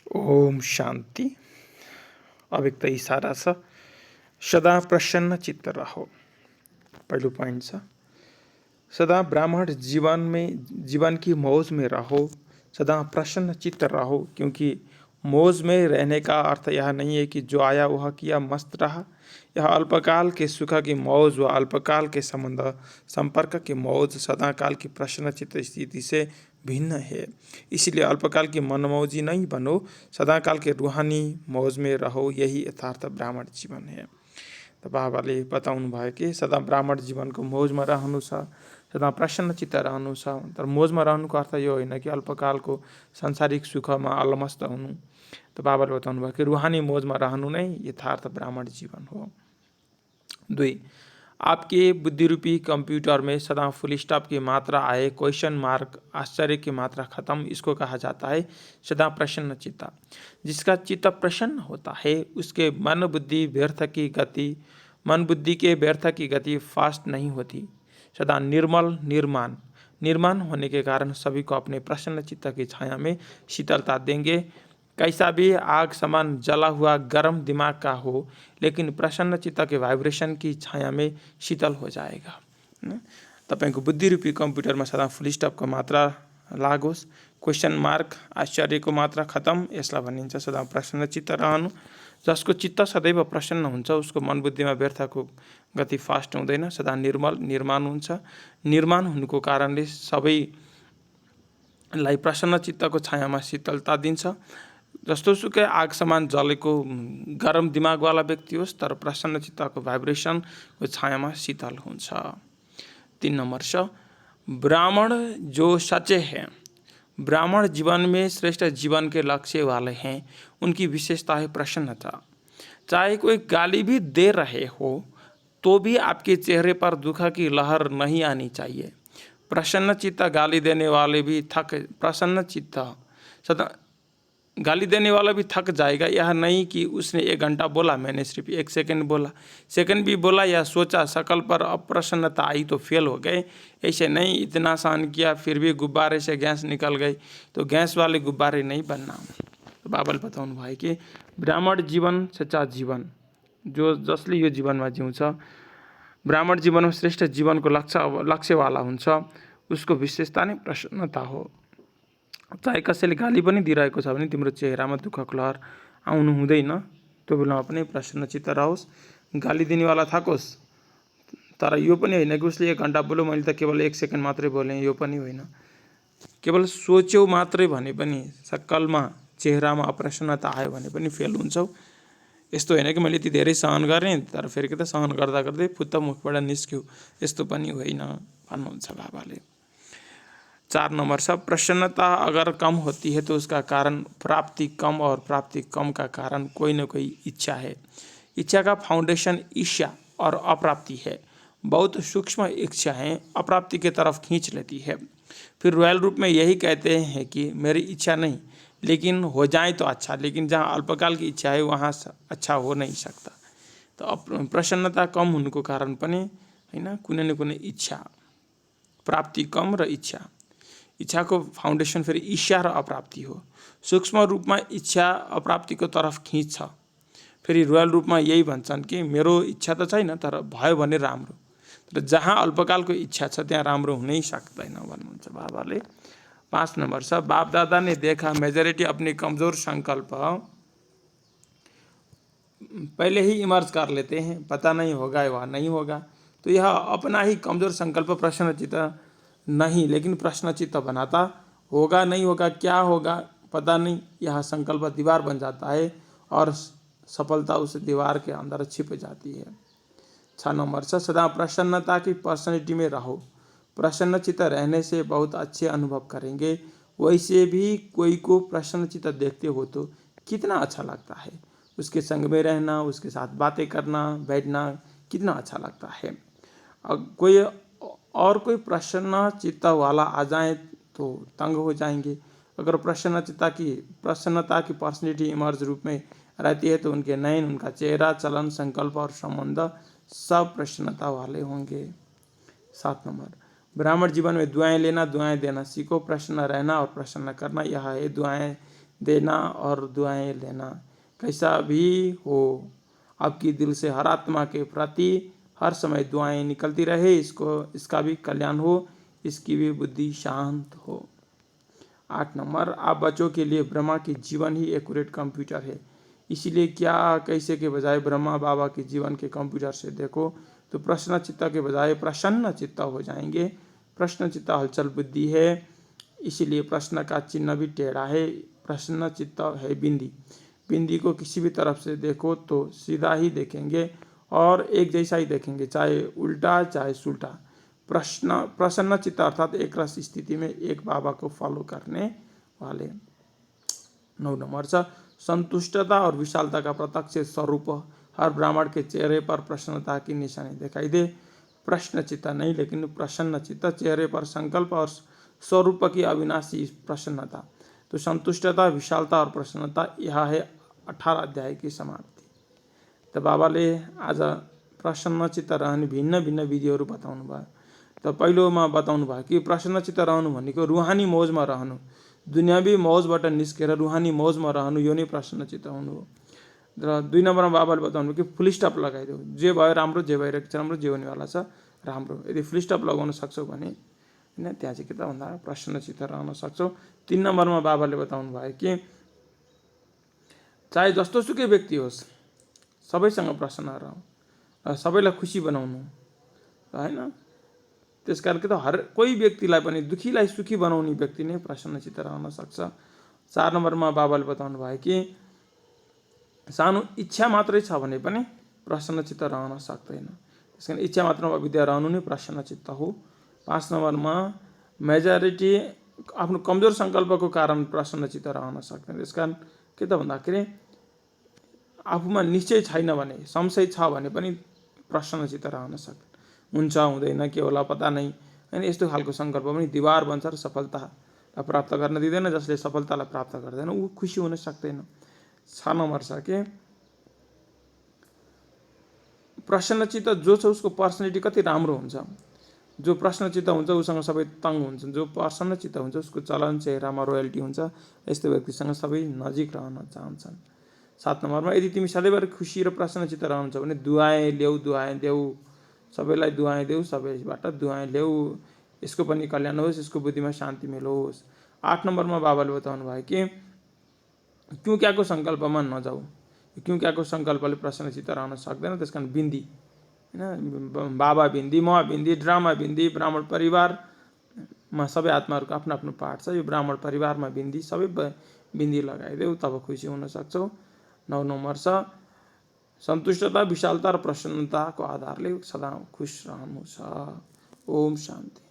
ओम शांति। अब एक त इशारा छ, सदा प्रसन्न चित्त रहो। पहलो पॉइंट छ, सदा ब्राह्मण जीवन की मौज में रहो, सदा प्रसन्न चित्त रहो। क्योंकि मौज में रहने का अर्थ यह नहीं है कि जो आया वह किया मस्त रहा। यह अल्पकाल के सुख की मौज व अल्पकाल के संपर्क की मौज सदा काल की प्रसन्न चित्त स्थिति से भिन्न है। इसलिए अल्पकाल की मनमौजी नहीं बनो, सदा काल के रूहानी मौज में रहो। यही यथार्थ ब्राह्मण जीवन है। त बाबाले बताउनु भयो कि सदा ब्राह्मण जीवनको मौजमा रहनु छ, सदा प्रसन्न चित्त रहनु छ। तर मौजमा रहनुको अर्थ यो होइन कि अल्पकालको सांसारिक सुखमा अलमस्त हुनु। त बाबाले बताउनु भयो कि रूहानी मौजमा रहनु नै यथार्थ ब्राह्मण जीवन हो। 2, आपके बुद्धि रूपी कंप्यूटर में सदा फुल स्टॉप की मात्रा आए, क्वेश्चन मार्क, आश्चर्य की मात्रा खत्म, इसको कहा जाता है सदा प्रसन्न चित्त। जिसका चित्त प्रसन्न होता है उसके मन बुद्धि के व्यर्थ की गति फास्ट नहीं होती। सदा निर्मल निर्माण होने के कारण सभी को अपने प्रसन्न चित्त की छाया में शीतलता देंगे। कैसा भी आग समान जला हुआ गर्म दिमाग का हो, लेकिन प्रसन्न चित्त के वाइब्रेशन की छाया में शीतल हो जाएगा। तपाईको बुद्धि रूपी कम्प्युटरमा सदा फुल स्टपको मात्रा लागोस्, क्वेश्चन मार्क, आश्चर्यको मात्रा खत्म, यसलाई भनिन्छ सदा प्रसन्न चित्त रहनु। जसको चित्त सदैव प्रसन्न हुन्छ उसको मन बुद्धिमा व्यर्थको गति फास्ट हुँदैन, सदा निर्माण हुन्छ। निर्माण हुनुको कारणले सबैलाई प्रसन्न चित्तको छायामा शीतलता दिन्छ। जस्तो सुकै आग समान जलेको गरम दिमागवाला व्यक्ति होस्, तर प्रसन्न चित्तको भाइब्रेसनको छायामा शीतल हुन्छ। 3 नंबर छ, ब्राह्मण जो सच्चे हैं, ब्राह्मण जीवन में श्रेष्ठ जीवन के लक्ष्य वाले हैं। उनकी विशेषता है प्रसन्नता। चाहे कोई गाली भी दे रहे हो तो भी आपके चेहरे पर दुख की लहर नहीं आनी चाहिए। प्रसन्न चित्त गाली देने वाले भी गाली देने वाला भी थक जाएगा। यह नहीं कि उसने 1 घंटा बोला, मैंने सिर्फ 1 सेकंड बोला, सेकंड भी बोला या सोचा, शकल पर अप्रसन्नता आई तो फेल हो गए। ऐसे नहीं, इतना सहन किया फिर भी गुब्बारे से गैस निकल गई तो गैस वाले गुब्बारे नहीं बनना। तो बाबाले बताउनु भयो कि ब्राह्मण जीवन सच्चा जीवन, जसले यो जीवनमा जिउँछ, ब्राह्मण जीवनमा श्रेष्ठ जीवनको लक्ष्यवाला हुन्छ, उसको विशेषता नै प्रसन्नता हो। चाहे कसैले गाली पनि दिइरहेको छ भने तिम्रो चेहरामा दुःखको लहर आउनु हुँदैन। त्यो बेलामा पनि प्रसन्न चित्त रहोस्। गाली दिनेवाला थाकोस्, तर यो पनि होइन कि उसले 1 घन्टा बोल्यो, मैले त केवल 1 सेकेन्ड मात्रै बोलेँ, यो पनि होइन। केवल सोच्यौ मात्रै भने पनि, सक्कलमा चेहरामा अप्रसन्नता आयो भने पनि फेल हुन्छौ। यस्तो होइन कि मैले यति धेरै सहन गरेँ तर फेरि के त सहन गर्दा गर्दै फुत्त मुखबाट निस्क्यो, यस्तो पनि होइन भन्नुहुन्छ बाबाले। 4 नंबर छ, प्रसन्नता अगर कम होती है तो उसका कारण प्राप्ति कम, और प्राप्ति कम का कारण कोई न कोई इच्छा है। इच्छा का फाउंडेशन ईर्ष्या और अप्राप्ति है। बहुत सूक्ष्म इच्छाएं अप्राप्ति की तरफ खींच लेती है। फिर रॉयल रूप में यही कहते हैं कि मेरी इच्छा नहीं, लेकिन हो जाए तो अच्छा। लेकिन जहाँ अल्पकाल की इच्छा है वहाँ अच्छा हो नहीं सकता। तो प्रसन्नता कम हुनुको कारण पनि हैन, कुनै न कुनै इच्छा, प्राप्ति कम र इच्छाको फाउंडेशन फेरि ईर्ष्या र अप्राप्ति हो। सूक्ष्म रूपमा इच्छा अप्राप्तिको तरफ खिच्छ। फेरि रोयल रूपमा यही भन्छन् कि मेरो इच्छा त छैन तर भयो भने राम्रो। तर जहाँ अल्पकालको इच्छा छ त्यहाँ राम्रो हुनै सक्दैन भन्नुहुन्छ बाबाले। 5 नंबर छ, बाप दादा ने देखा मेजोरिटी अपनी कमजोर संकल्प पहले ही इमर्ज कर लेते हैं, पता नहीं होगा या नहीं होगा। तो यह अपना ही कमजोर संकल्प प्रश्नचित्त नहीं, लेकिन प्रश्नचित्त बनाता, होगा नहीं होगा, क्या होगा पता नहीं, यह संकल्प दीवार बन जाता है और सफलता उस दीवार के अंदर छिप जाती है। 6 नंबर से, सदा प्रसन्नता की पर्सनैलिटी में रहो। प्रसन्नचित्त रहने से बहुत अच्छे अनुभव करेंगे। वैसे भी कोई को प्रसन्नचित्त देखते हो तो कितना अच्छा लगता है। उसके संग में रहना, उसके साथ बातें करना, बैठना कितना अच्छा लगता है। कोई प्रसन्न चित्त वाला आ जाए तो तंग हो जाएंगे। अगर प्रसन्नता की पर्सनैलिटी इमर्ज रूप में रहती है तो उनके नयन, उनका चेहरा, चलन, संकल्प और संबंध सब प्रसन्नता वाले होंगे। 7 नंबर, ब्राह्मण जीवन में दुआएं लेना, दुआएं देना सीखो। प्रसन्न रहना और प्रसन्न करना, यह है दुआएं देना और दुआएं लेना। कैसा भी हो, आपकी दिल से हर आत्मा के प्रति हर समय दुआएं निकलती रहे, इसका भी कल्याण हो, इसकी भी बुद्धि शांत हो। 8 नंबर, आप बच्चों के लिए ब्रह्मा की जीवन ही एक्यूरेट कंप्यूटर है, इसीलिए क्या कैसे के बजाय ब्रह्मा बाबा के जीवन के कंप्यूटर से देखो तो प्रश्न चित्ता के बजाय प्रसन्न चित्ता हो जाएंगे। प्रश्न चित्ता हलचल बुद्धि है, इसीलिए प्रश्न का चिन्ह भी टेढ़ा है। प्रश्न चित्ता है बिंदी, बिंदी को किसी भी तरफ से देखो तो सीधा ही देखेंगे और एक जैसा ही देखेंगे, चाहे उल्टा चाहे सुल्टा। प्रसन्न चित्त अर्थात एक रस स्थिति में एक बाबा को फॉलो करने वाले। 9 नंबर, संतुष्टता और विशालता का प्रत्यक्ष स्वरूप हर ब्राह्मण के चेहरे पर प्रसन्नता की निशानी दिखाई दे। प्रश्न चित्त नहीं लेकिन प्रसन्न चित्त, चेहरे पर संकल्प और स्वरूप की अविनाशी प्रसन्नता। तो संतुष्टता, विशालता और प्रसन्नता, यह है 18 अध्याय की समाप्ति। त बाबाले आज प्रसन्नचित्त रहने भिन्न भिन्न विधिहरू बताउनु भयो। त पहिलोमा बताउनु भयो कि प्रसन्नचित्त रहनु भनेको रुहानी मौजमा रहनु, दुनियावी मौजबाट निस्केर रुहानी मौजमा रहनु, यो नै प्रसन्नचित्त हुनु हो। र 2 नम्बरमा बाबाले बताउनु कि फुल स्टप लगाइदेऊ, जे भयो राम्रो, जे भइरहेको छ राम्रो, जे हुनेवाला छ राम्रो। यदि फुल स्टप लगाउन सक्छौ भने होइन त्यहाँ चाहिँ के त भन्दा प्रसन्नचित्त रहन सक्छौ। 3 नम्बरमा बाबाले बताउनु भयो कि चाहे जस्तो सुकै व्यक्ति होस् सबैसँग प्रसन्न रहँ, सबैलाई खुसी बनाउनु होइन। त्यसकारण के त हर कोही व्यक्तिलाई पनि दुखीलाई सुखी बनाउने व्यक्ति नै प्रसन्नचित्त रहन सक्छ। 4 नम्बरमा बाबाले बताउनु भयो कि सानो इच्छा मात्रै छ भने पनि प्रसन्नचित्त रहन सक्दैन, त्यसकारण इच्छा मात्रमा विद्या रहनु नै प्रसन्नचित्त हो। 5 नम्बरमा मेजोरिटी आफ्नो कमजोर सङ्कल्पको कारण प्रसन्नचित्त रहन सक्दैन, त्यसकारण के त भन्दाखेरि आफूमा निश्चय छैन भने, संशय छ भने पनि प्रसन्नचित्त रहन सक्दैन। हुन्छ हुँदैन के होला पत्ता नै होइन, यस्तो खालको सङ्कल्प पनि दीवार बन्छ र सफलता प्राप्त गर्न दिँदैन। जसले सफलतालाई प्राप्त गर्दैन ऊ खुसी हुन सक्दैन। 6 नम्बर छ कि प्रसन्नचित्त जो छ उसको पर्सनालिटी कति राम्रो हुन्छ। जो प्रसन्नचित्त हुन्छ उसँग सबै तङ्ग हुन्छन्, जो प्रसन्नचित्त हुन्छ उसको चलन चेहरामा रोयल्टी हुन्छ, यस्तो व्यक्तिसँग सबै नजिक रहन चाहन्छन्। 7 नम्बरमा यदि तिमी सधैँभरि खुसी र प्रसन्नचित्त रहन्छ भने दुआएँ देऊ, सबैलाई दुआएँ देऊ, सबैबाट दुआएँ ल्याऊ, यसको पनि कल्याण होस्, यसको बुद्धिमा शान्ति मिलोस्। 8 नम्बरमा बाबाले बताउनु भयो कि क्यों क्याको सङ्कल्पमा नजाऊ, क्यों क्याको सङ्कल्पले प्रसन्नचित्त रहन सक्दैन। त्यसकारण बिन्दी होइन, बाबा बिन्दी, म बिन्दी, ड्रामा बिन्दी, ब्राह्मण परिवारमा सबै आत्माहरूको आफ्नो आफ्नो पाठ छ, यो ब्राह्मण परिवारमा बिन्दी, सबै बिन्दी लगाइदेऊ तब खुसी हुन सक्छौ। 9 नम्बर छ सन्तुष्टता, विशालता र प्रसन्नताको आधारले सदा खुश रहनु छ। ओम शान्ति।